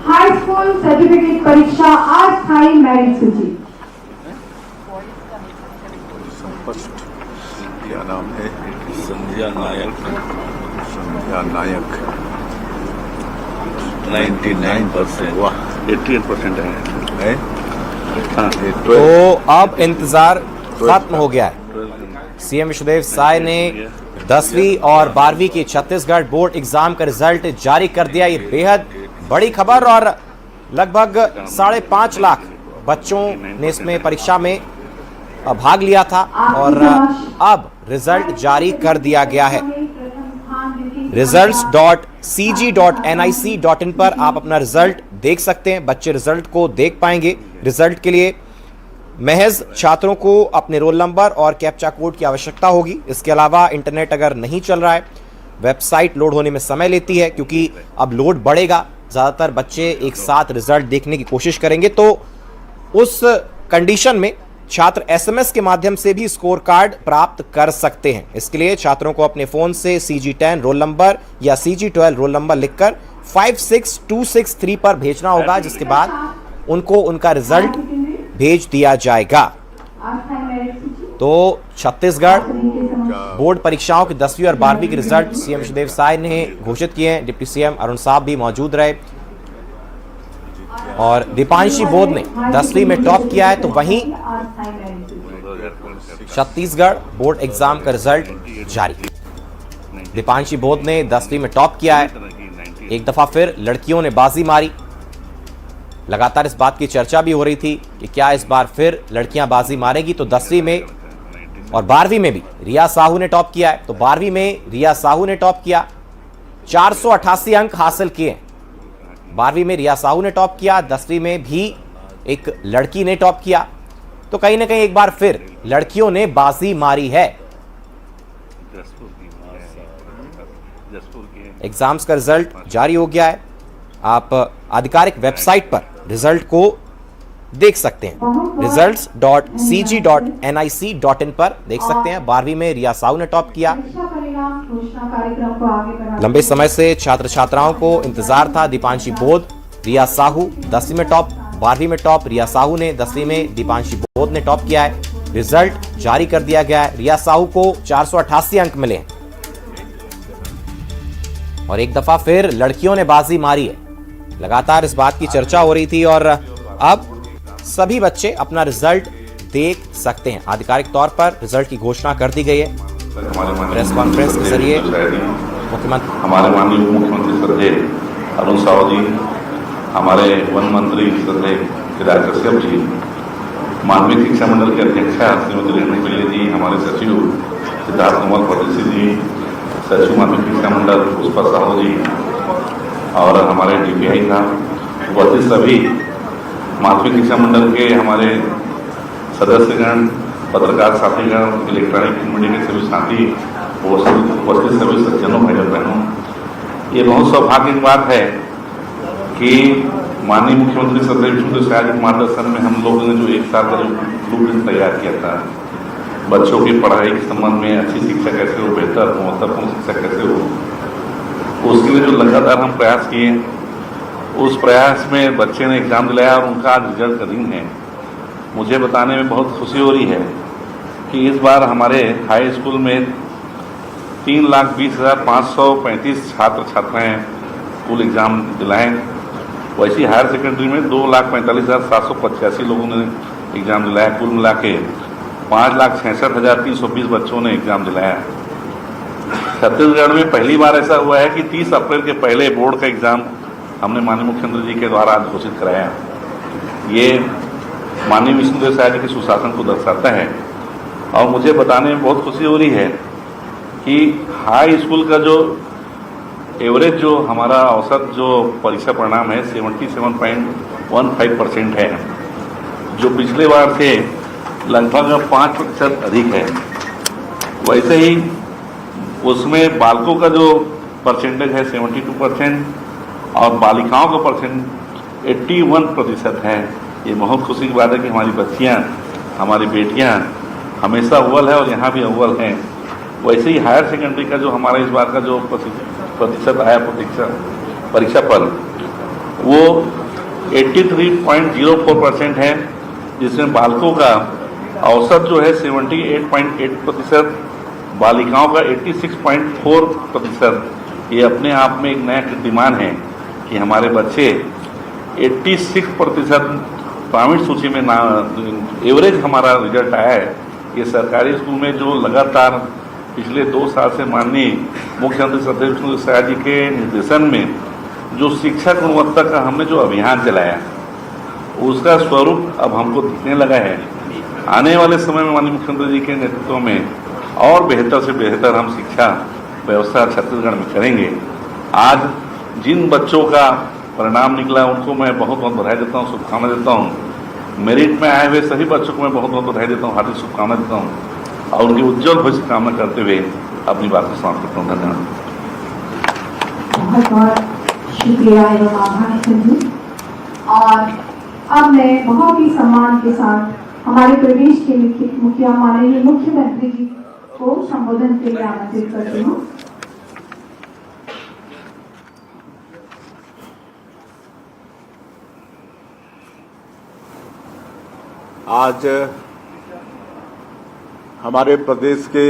High school certificate परीक्षा अस्थायी merit सूची। क्या नाम है? संध्या नायक। संध्या नायक 99%। वाह, 88% है। हाँ। तो अब इंतजार खत्म हो गया है। सीएम विष्णुदेव साय ने 10वीं और 12वीं की छत्तीसगढ़ बोर्ड एग्जाम का रिजल्ट जारी कर दिया। ये बेहद बड़ी खबर और लगभग 5.5 लाख बच्चों ने इसमें परीक्षा में भाग लिया था और अब रिजल्ट जारी कर दिया गया है। results.cg.nic.in पर आप अपना रिजल्ट देख सकते हैं। बच्चे रिजल्ट को देख पाएंगे। रिजल्ट के लिए महज छात्रों को अपने रोल नंबर और कैप्चा कोड की आवश्यकता होगी। इसके अलावा इंटरनेट अगर नहीं चल रहा है, वेबसाइट लोड होने में समय लेती है क्योंकि अब लोड बढ़ेगा, ज़्यादातर बच्चे एक साथ रिजल्ट देखने की कोशिश करेंगे, तो उस कंडीशन में छात्र एसएमएस के माध्यम से भी स्कोर कार्ड प्राप्त कर सकते हैं। इसके लिए छात्रों को अपने फ़ोन से CG10 रोल नंबर या CG12 रोल नंबर लिखकर 56263 पर भेजना होगा, जिसके बाद उनको उनका रिजल्ट भेज दिया जाएगा। तो छत्तीसगढ़ बोर्ड परीक्षाओं की 10वीं और 12वीं के रिजल्ट सीएम विष्णुदेव साय ने घोषित किए हैं। डिप्टी सीएम अरुण साहब भी मौजूद रहे और दीपांशी बोध ने 10वीं में टॉप किया है, तो वहीं छत्तीसगढ़ बोर्ड एग्जाम का रिजल्ट जारी। दीपांशी बोध ने 10वीं में टॉप किया है। एक दफा फिर लड़कियों ने बाजी मारी। लगातार इस बात की चर्चा भी हो रही थी कि क्या इस बार फिर लड़कियां बाजी मारेगी। तो 10वीं में और 12वीं में भी रिया साहू ने टॉप किया है। तो 12वीं में रिया साहू ने टॉप किया, 488 अंक हासिल किए। 12वीं में रिया साहू ने टॉप किया, 10वीं में भी एक लड़की ने टॉप किया। तो कहीं ना कहीं एक बार फिर लड़कियों ने बाजी मारी है। एग्जाम्स का रिजल्ट जारी हो गया है। आप आधिकारिक वेबसाइट पर रिजल्ट को देख सकते हैं। results.cg.nic.in पर देख सकते हैं। 12वीं में रिया साहू ने टॉप किया। लंबे समय से छात्र छात्राओं को इंतजार था। दीपांशी बोध, रिया साहू 10वीं में टॉप, 12वीं में टॉप रिया साहू ने, 10वीं में दीपांशी बोध ने टॉप किया है। रिजल्ट जारी कर दिया गया है। रिया साहू को 488 अंक मिले हैं और एक दफा फिर लड़कियों ने बाजी मारी है। लगातार इस बात की चर्चा हो रही थी और अब सभी बच्चे अपना रिजल्ट देख सकते हैं। आधिकारिक तौर पर रिजल्ट की घोषणा कर दी गई है। प्रेस कॉन्फ्रेंस के जरिए मुख्यमंत्री हमारे माननीय मुख्यमंत्री श्रद्धेय अरुण साहू जी, हमारे वन मंत्री श्रद्धेय केदार कश्यप जी, माध्यमिक शिक्षा मंडल के अध्यक्षा श्रीमती रेणु पिल्ले जी, हमारे सचिव सिद्धार्थ कुमार परदेसी जी, सचिव माध्यमिक शिक्षा मंडल पुष्पा साहू जी और हमारे DPI था, उपस्थित सभी माध्यमिक शिक्षा मंडल के हमारे सदस्यगण, पत्रकार साथीगण, इलेक्ट्रॉनिक मीडिया के सभी साथी, उपस्थित सभी सज्जनों भाई और बहनों, ये बहुत सौभाग्य की बात है कि माननीय मुख्यमंत्री श्रद्धेय विष्णुदेव साय के मार्गदर्शन में हम लोगों ने जो एक साल का जो ब्लूप्रिंट तैयार किया था, बच्चों की पढ़ाई के संबंध में अच्छी शिक्षा कैसे हो, बेहतर महत्वपूर्ण शिक्षा कैसे हो, उसके लिए जो लगातार हम प्रयास किए, उस प्रयास में बच्चे ने एग्जाम दिलाया और उनका आज रिजल्ट का दिन है। मुझे बताने में बहुत खुशी हो रही है कि इस बार हमारे हाई स्कूल में 3,20,535 छात्र छात्राएँ स्कूल एग्ज़ाम दिलाएँ। वैसी हायर सेकेंडरी में 2,45,785 लोगों ने एग्ज़ाम दिलाया। कुल मिला के 5,66,320 बच्चों ने एग्ज़ाम दिलाया। छत्तीसगढ़ में पहली बार ऐसा हुआ है कि 30 अप्रैल के पहले बोर्ड का एग्ज़ाम हमने माननीय मुख्यमंत्री जी के द्वारा आज घोषित कराया। ये माननीय विष्णुदेव साय जी के सुशासन को दर्शाता है और मुझे बताने में बहुत खुशी हो रही है कि हाई स्कूल का जो एवरेज जो हमारा औसत जो परीक्षा परिणाम है 77.15% है, जो पिछले बार से लगभग 5% अधिक है। वैसे ही उसमें बालकों का जो परसेंटेज है 72% और बालिकाओं का परसेंट 81% है। ये बहुत खुशी की बात है कि हमारी बच्चियाँ, हमारी बेटियाँ हमेशा अव्वल है और यहाँ भी अव्वल हैं। वैसे ही हायर सेकेंडरी का जो हमारा इस बार का जो प्रतिशत आया परीक्षा फल, वो 83.04% है, जिसमें बालकों का औसत जो है 78.8%, बालिकाओं का 86.4%। ये अपने आप में एक नया कीर्तिमान है कि हमारे बच्चे 86% ग्रामीण सूची में एवरेज हमारा रिजल्ट आया है। ये सरकारी स्कूल में जो लगातार पिछले 2 साल से माननीय मुख्यमंत्री श्री विष्णु साय जी के निर्देशन में जो शिक्षा गुणवत्ता का हमने जो अभियान चलाया, उसका स्वरूप अब हमको दिखने लगा है। आने वाले समय में माननीय मुख्यमंत्री जी के नेतृत्व में और बेहतर से बेहतर हम शिक्षा व्यवस्था छत्तीसगढ़ में करेंगे। आज जिन बच्चों का परिणाम निकला उनको मैं बहुत बहुत बधाई देता हूँ, शुभकामनाएं देता हूँ। मेरिट में आए हुए सभी बच्चों को मैं बहुत बहुत बधाई देता हूँ, हार्दिक शुभकामनाएं देता हूँ और उनकी उज्जवल भविष्य की कामना करते हुए अपनी बात को समाप्त करता हूँ। धन्यवाद। बहुत बहुत शुक्रिया एवं आभार जी। और अब मैं बहुत ही सम्मान के साथ हमारे प्रदेश के मुखिया माननीय मुख्यमंत्री जी को संबोधन के लिए आमंत्रित करती हूँ। आज हमारे प्रदेश के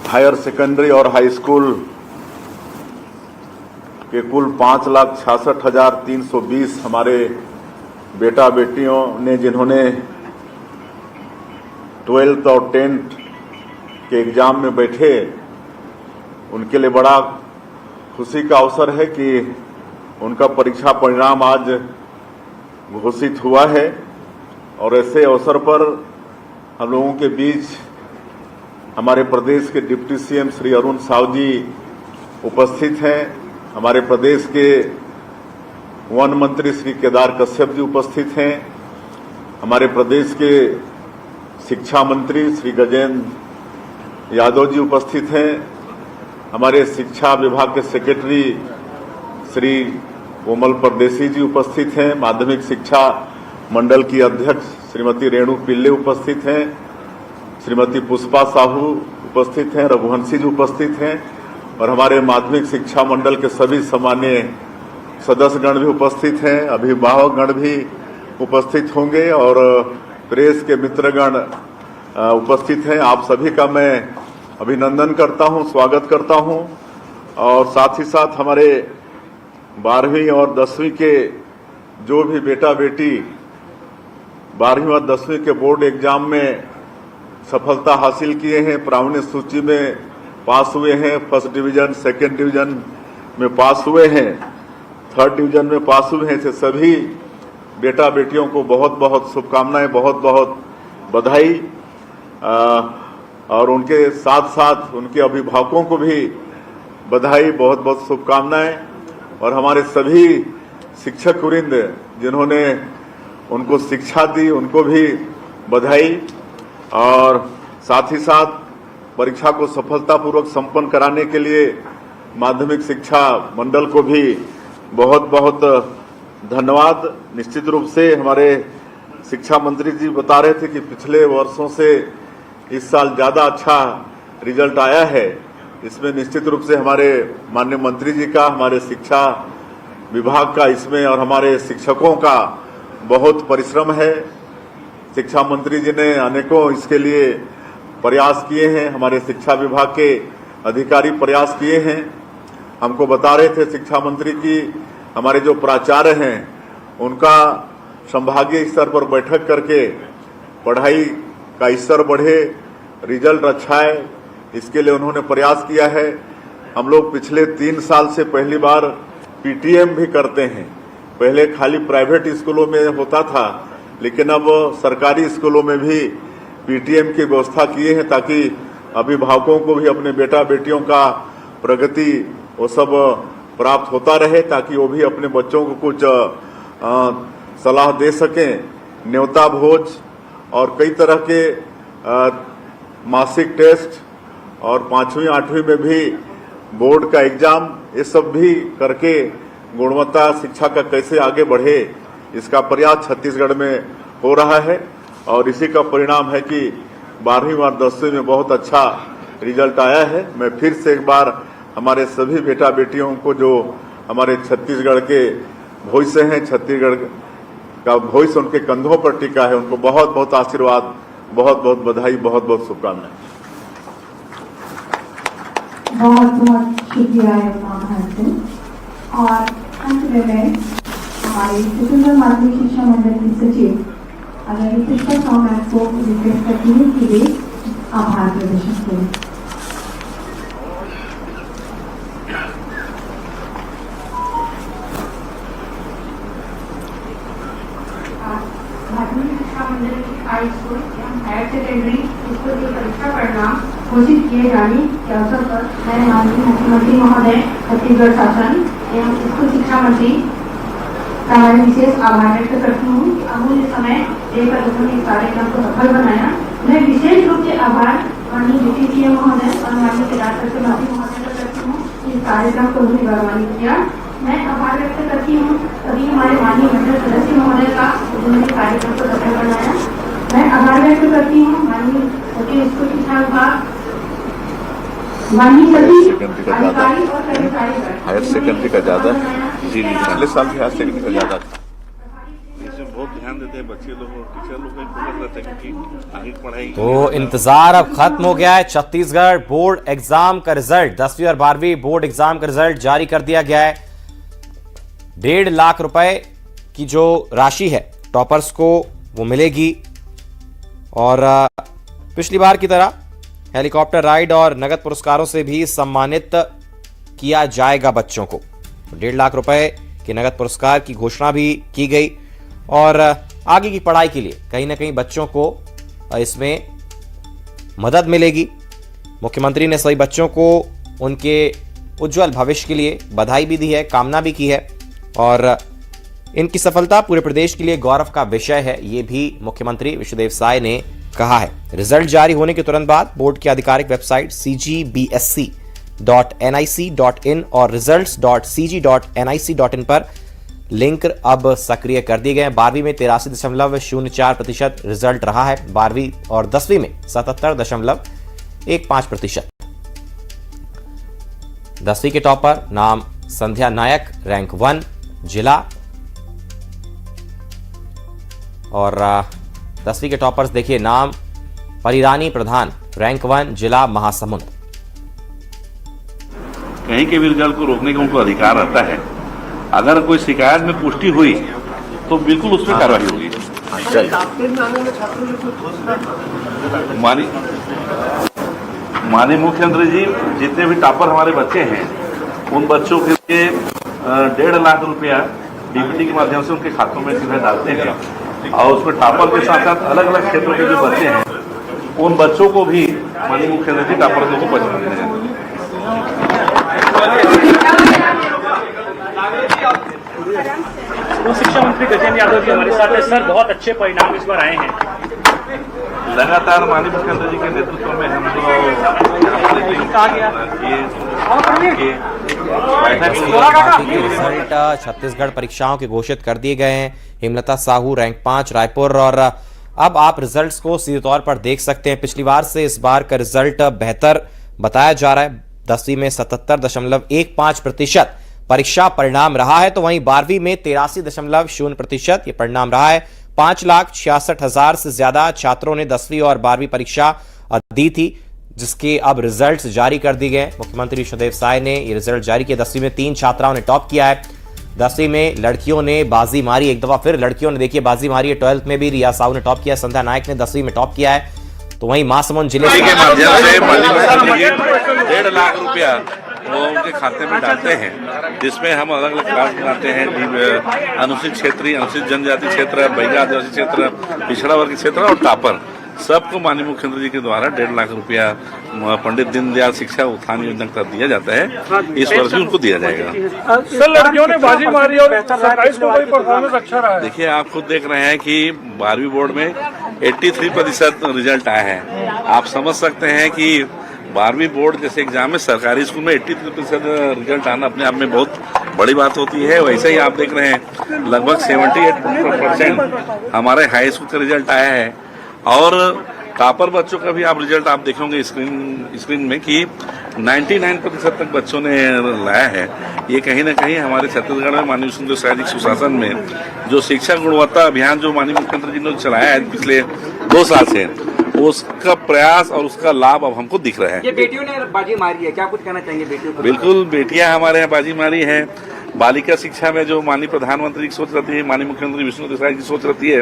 हायर सेकेंडरी और हाई स्कूल के कुल 5,66,320 हमारे बेटा बेटियों ने जिन्होंने 12th और 10th के एग्जाम में बैठे, उनके लिए बड़ा खुशी का अवसर है कि उनका परीक्षा परिणाम आज घोषित हुआ है। और ऐसे अवसर पर हम लोगों के बीच हमारे प्रदेश के डिप्टी सीएम श्री अरुण साव जी उपस्थित हैं। हमारे प्रदेश के वन मंत्री श्री केदार कश्यप जी उपस्थित हैं। हमारे प्रदेश के शिक्षा मंत्री श्री गजेंद्र यादव जी उपस्थित हैं। हमारे शिक्षा विभाग के सेक्रेटरी श्री कोमल परदेसी जी उपस्थित हैं। माध्यमिक शिक्षा मंडल की अध्यक्ष श्रीमती रेणु पिल्ले उपस्थित हैं। श्रीमती पुष्पा साहू उपस्थित हैं। रघुवंशी जी उपस्थित हैं। और हमारे माध्यमिक शिक्षा मंडल के सभी सम्मानीय सदस्यगण भी उपस्थित हैं। अभिभावकगण भी उपस्थित होंगे और प्रेस के मित्रगण उपस्थित हैं। आप सभी का मैं अभिनंदन करता हूं, स्वागत करता हूं। और साथ ही साथ हमारे 12वीं और 10वीं के जो भी बेटा बेटी 12वीं और 10वीं के बोर्ड एग्जाम में सफलता हासिल किए हैं, प्रावीण्य सूची में पास हुए हैं, फर्स्ट डिवीजन, सेकेंड डिवीजन में पास हुए हैं, थर्ड डिवीजन में पास हुए हैं, ऐसे सभी बेटा बेटियों को बहुत बहुत शुभकामनाएं, बहुत बहुत बधाई। और उनके साथ साथ उनके अभिभावकों को भी बधाई, बहुत बहुत शुभकामनाएं। और हमारे सभी शिक्षक वृंद जिन्होंने उनको शिक्षा दी, उनको भी बधाई। और साथ ही साथ परीक्षा को सफलतापूर्वक संपन्न कराने के लिए माध्यमिक शिक्षा मंडल को भी बहुत बहुत धन्यवाद। निश्चित रूप से हमारे शिक्षा मंत्री जी बता रहे थे कि पिछले वर्षों से इस साल ज़्यादा अच्छा रिजल्ट आया है। इसमें निश्चित रूप से हमारे माननीय मंत्री जी का, हमारे शिक्षा विभाग का इसमें और हमारे शिक्षकों का बहुत परिश्रम है। शिक्षा मंत्री जी ने अनेकों इसके लिए प्रयास किए हैं, हमारे शिक्षा विभाग के अधिकारी प्रयास किए हैं। हमको बता रहे थे शिक्षा मंत्री की हमारे जो प्राचार्य हैं उनका संभागीय स्तर पर बैठक करके पढ़ाई का स्तर बढ़े, रिजल्ट अच्छा है, इसके लिए उन्होंने प्रयास किया है। हम लोग पिछले 3 साल से पहली बार पीटीएम भी करते हैं। पहले खाली प्राइवेट स्कूलों में होता था, लेकिन अब सरकारी स्कूलों में भी पीटीएम की व्यवस्था किए हैं ताकि अभिभावकों को भी अपने बेटा बेटियों का प्रगति वो सब प्राप्त होता रहे, ताकि वो भी अपने बच्चों को कुछ सलाह दे सकें। न्योता भोज और कई तरह के मासिक टेस्ट और 5वीं 8वीं में भी बोर्ड का एग्जाम, ये सब भी करके गुणवत्ता शिक्षा का कैसे आगे बढ़े, इसका प्रयास छत्तीसगढ़ में हो रहा है। और इसी का परिणाम है कि 12वीं और 10वीं में बहुत अच्छा रिजल्ट आया है। मैं फिर से एक बार हमारे सभी बेटा बेटियों को जो हमारे छत्तीसगढ़ के भविष्य हैं, छत्तीसगढ़ का भविष्य उनके कंधों पर टिका है। उनको बहुत बहुत आशीर्वाद, बहुत बहुत बधाई, बहुत बहुत शुभकामनाएं। बहुत बहुत शुक्रिया इरफान खान से। और अंत में मैं हमारे छत्तीसगढ़ माध्यमिक शिक्षा मंडल की सचिव अगर पुष्पा मैम को रिक्वेस्ट करती हूँ कि वे आभार प्रदर्शन करें। माध्यमिक शिक्षा मंडल की हाई स्कूल एवं हायर सेकेंडरी स्कूल की परीक्षा परिणाम घोषित किए जाने के अवसर पर मैं माननीय मुख्यमंत्री महोदय, छत्तीसगढ़ शासन एवं स्कूल शिक्षा मंत्री का मैं विशेष आभार व्यक्त करती हूँ कि अमूल्य समय देकर उन्होंने इस कार्यक्रम को सफल बनाया। मैं विशेष रूप से आभार माननीय डिप्टी सीएम महोदय और माननीय केदार महोदय का करती हूँ कि इस कार्यक्रम को उन्होंने गौरवान्वित किया। मैं आभार व्यक्त करती हूँ सभी हमारे माननीय मंडल सदस्य महोदय का, उन्होंने कार्यक्रम को सफल बनाया। मैं आभार व्यक्त करती हूँ माननीय सचिव स्कूल शिक्षा विभाग, माननीय सभी अधिकारी और कर्मचारी। हायर सेकेंडरी का ज्यादा जी पिछले साल से हायर सेकेंडरी का ज्यादा इसमें बहुत ध्यान देते हैं बच्चे लोग और टीचर लोग का फोकस रहता है क्योंकि आगे पढ़ाई। तो इंतजार अब खत्म हो गया है। छत्तीसगढ़ बोर्ड एग्जाम का रिजल्ट, 10वीं और 12वीं बोर्ड एग्जाम का रिजल्ट जारी कर दिया गया है। 1.5 लाख रुपए की जो राशि है टॉपर्स को वो मिलेगी और पिछली बार की तरह हेलीकॉप्टर राइड और नगद पुरस्कारों से भी सम्मानित किया जाएगा बच्चों को। 1.5 लाख रुपए के नगद पुरस्कार की घोषणा भी की गई और आगे की पढ़ाई के लिए कहीं ना कहीं बच्चों को इसमें मदद मिलेगी। मुख्यमंत्री ने सभी बच्चों को उनके उज्जवल भविष्य के लिए बधाई भी दी है, कामना भी की है और इनकी सफलता पूरे प्रदेश के लिए गौरव का विषय है, ये भी मुख्यमंत्री विष्णुदेव साय ने कहा है। रिजल्ट जारी होने के तुरंत बाद बोर्ड की आधिकारिक वेबसाइट cgbsc.nic.in और results.cg.nic.in पर लिंक अब सक्रिय कर दिए गए हैं। 12वीं में 83.04% रिजल्ट रहा है, 12वीं और 10वीं में 77.15%। 10वीं के टॉपर नाम संध्या नायक, रैंक 1 जिला, और 10वीं के टॉपर्स देखिए नाम परिरानी प्रधान, रैंक 1 जिला महासमुंद। कहीं के भी रिजल्ट को रोकने का उनको अधिकार रहता है। अगर कोई शिकायत में पुष्टि हुई तो बिल्कुल उस पर कार्रवाई होगी। माननीय मुख्यमंत्री जी जितने भी टॉपर हमारे बच्चे हैं उन बच्चों के लिए 1.5 लाख रुपया डीबीटी के माध्यम से उनके खातों में सीधे डालते हैं और उसमें टॉपर के साथ साथ अलग अलग क्षेत्रों के जो बच्चे हैं उन बच्चों को भी माननीय मुख्यमंत्री टॉपर को पैसा देते हैं। शिक्षा मंत्री गजेंद्र यादव जी हमारे साथ है। सर, बहुत अच्छे परिणाम इस बार आए हैं। लगातार माननीय मुख्यमंत्री जी के नेतृत्व में हम रिजल्ट छत्तीसगढ़ परीक्षाओं के घोषित कर दिए गए हैं। हेमलता साहू रैंक 5 रायपुर, और अब आप रिजल्ट्स को सीधे तौर पर देख सकते हैं। पिछली बार से इस बार का रिजल्ट बेहतर बताया जा रहा है। 10वीं में 77.15% परीक्षा परिणाम रहा है, तो वहीं 12वीं में 83.0% ये परिणाम रहा है। 5,66,000 से ज्यादा छात्रों ने 10वीं और 12वीं परीक्षा दी थी, जिसके अब रिजल्ट्स जारी कर दिए गए। मुख्यमंत्री विष्णुदेव साय ने ये रिजल्ट जारी किया। 10वीं में 3 छात्राओं ने टॉप किया है। 10वीं में लड़कियों ने बाजी मारी, एक दफा फिर लड़कियों ने देखिए बाजी मारी है। 12th में भी रिया साहू ने टॉप किया, संध्या नायक ने 10वीं में टॉप किया है। तो वहीं महासमुंद जिले के माध्यम से 1.5 लाख रुपया वो उनके खाते में डालते हैं, जिसमें हम अलग अलग क्लास बनाते हैं। अनुसूचित क्षेत्रीय, अनुसूचित जनजाति क्षेत्र, बहिरा आदिवासी क्षेत्र, पिछड़ा वर्ग क्षेत्र और टॉपर सबको माननीय मुख्यमंत्री जी के द्वारा 1.5 लाख रुपया पंडित दीनदयाल शिक्षा उत्थान योजना का दिया जाता है। इस वर्ष भी उनको दिया जाएगा। सर, लड़कियों ने बाजी मारी और सरकारी स्कूल का परफॉर्मेंस अच्छा रहा है। देखिए, आप खुद देख रहे हैं कि 12वीं बोर्ड में 83% रिजल्ट आया है। आप समझ सकते हैं कि 12वीं बोर्ड जैसे एग्जाम में सरकारी स्कूल में 83% रिजल्ट आना अपने आप में बहुत बड़ी बात होती है। वैसे ही आप देख रहे हैं लगभग 78% हमारे हाई स्कूल का रिजल्ट आया है। और टॉपर बच्चों का भी आप रिजल्ट आप देखेंगे स्क्रीन में कि 99% तक बच्चों ने लाया है। ये कहीं ना कहीं हमारे छत्तीसगढ़ में माननीय विष्णुदेव साय जी सुशासन में जो शिक्षा गुणवत्ता अभियान जो माननीय मुख्यमंत्री जी ने चलाया है पिछले 2 साल से, उसका प्रयास और उसका लाभ अब हमको दिख रहा है। ये बेटियों ने बाजी मारी है, क्या कुछ कहना चाहेंगे बेटियों को? बिल्कुल, बेटियां हमारे यहाँ बाजी मारी है। बालिका शिक्षा में जो माननीय प्रधानमंत्री की सोच रहती है, माननीय मुख्यमंत्री विष्णुदेव साय की सोच रहती है,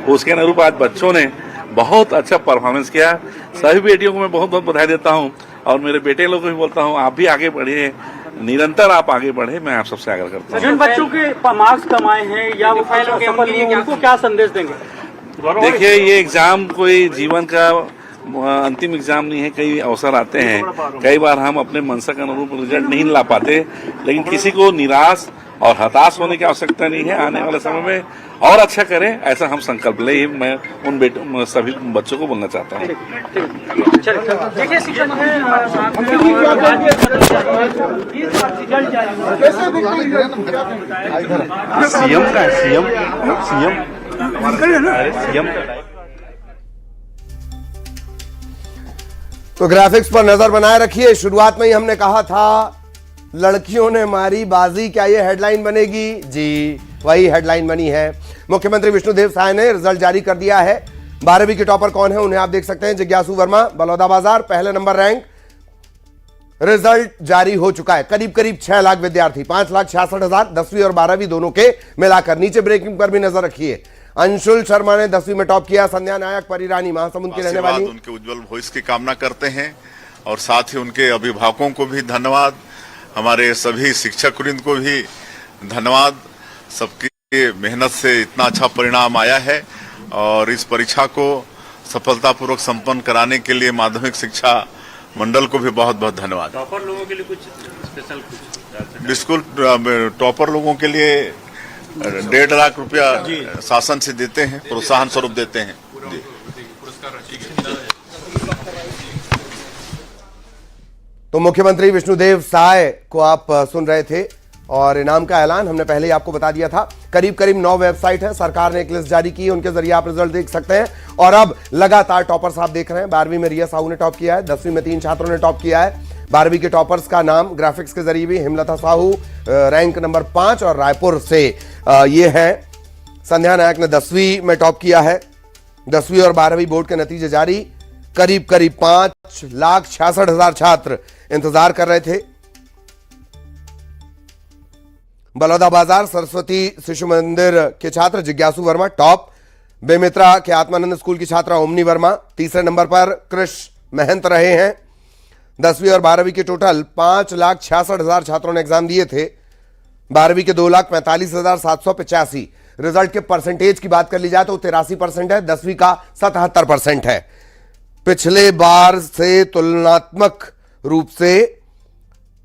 उसके अनुरूप आज बच्चों ने बहुत अच्छा परफॉर्मेंस किया। सभी बेटियों को मैं बहुत बहुत बधाई देता हूँ और मेरे बेटे लोगों को भी बोलता हूँ, आप भी आगे बढ़िए, निरंतर आप आगे बढ़े, मैं आप सबसे आग्रह करता हूँ। जिन बच्चों के मार्क्स कमाए हैं या वो सफल हुए, उनको क्या संदेश देंगे? देखिए, ये एग्जाम कोई जीवन का अंतिम एग्जाम नहीं है। कई अवसर आते हैं, कई बार हम अपने मनसा के अनुरूप रिजल्ट नहीं ला पाते, लेकिन किसी को निराश और हताश होने की आवश्यकता नहीं है। आने वाले समय में और अच्छा करें, ऐसा हम संकल्प ले, मैं उन सभी बच्चों को बोलना चाहता हूँ। देखिए, शिक्षक सीएम का सीएम तो ग्राफिक्स पर नजर बनाए रखिए। शुरुआत में ही हमने कहा था लड़कियों ने मारी बाजी, क्या ये हेडलाइन बनेगी? जी, वही हेडलाइन बनी है। मुख्यमंत्री विष्णुदेव साय ने रिजल्ट जारी कर दिया है। 12वीं के टॉपर कौन है उन्हें आप देख सकते हैं। जिज्ञासु वर्मा, बलौदाबाजार, पहले नंबर रैंक। रिजल्ट जारी हो चुका है। करीब करीब 6 लाख विद्यार्थी, 5,66,000 10वीं और 12वीं दोनों के मिलाकर। नीचे ब्रेकिंग पर भी नजर रखिए। अंशुल शर्मा ने 10वीं में टॉप किया। संध्या नायक, परिरानी, महासमुंद की रहने वाली, उनके उज्जवल भविष्य की कामना करते हैं और साथ ही उनके अभिभावकों को भी धन्यवाद, हमारे सभी शिक्षक वृंद को भी धन्यवाद। सबकी मेहनत से इतना अच्छा परिणाम आया है और इस परीक्षा को सफलतापूर्वक संपन्न कराने के लिए माध्यमिक शिक्षा मंडल को भी बहुत बहुत धन्यवाद। टॉपर लोगों के लिए कुछ स्पेशल बिल्कुल, टॉपर लोगों के लिए 1.5 लाख रुपया शासन से देते हैं, प्रोत्साहन स्वरूप देते हैं। जी। तो मुख्यमंत्री विष्णुदेव साय को आप सुन रहे थे और इनाम का ऐलान हमने पहले ही आपको बता दिया था। करीब करीब 9 वेबसाइट है, सरकार ने एक लिस्ट जारी की, उनके जरिए आप रिजल्ट देख सकते हैं। और अब लगातार टॉपर्स आप देख रहे हैं। 12वीं में रिया साहू ने टॉप किया है, 10वीं में 3 छात्रों ने टॉप किया है। 12वीं के टॉपर्स का नाम ग्राफिक्स के जरिए भी हिमलता साहू रैंक नंबर 5 और रायपुर से ये है। संध्या नायक ने 10वीं में टॉप किया है। 10वीं और 12वीं बोर्ड के नतीजे जारी। करीब करीब 5,66,000 छात्र इंतजार कर रहे थे। बलौदाबाजार सरस्वती शिशु मंदिर के छात्र जिज्ञासु वर्मा टॉप। बेमित्रा के आत्मानंद स्कूल की छात्रा ओमनी वर्मा तीसरे नंबर पर कृष महंत रहे हैं। 10वीं और 12वीं के टोटल 5,66,000 छात्रों ने एग्जाम दिए थे। 12वीं के 2,45,785। रिजल्ट के परसेंटेज की बात कर ली जाए तो 83% है, 10वीं का 77% है। पिछले बार से तुलनात्मक रूप से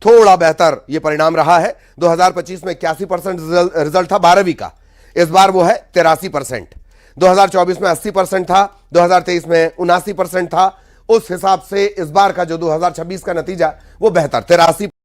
थोड़ा बेहतर यह परिणाम रहा है। 2025 में 81% रिजल्ट था 12वीं का, इस बार वो है 83%। 2024 में 80% था, 2023 में 79% था। उस हिसाब से इस बार का जो 2026 का नतीजा वो बेहतर 83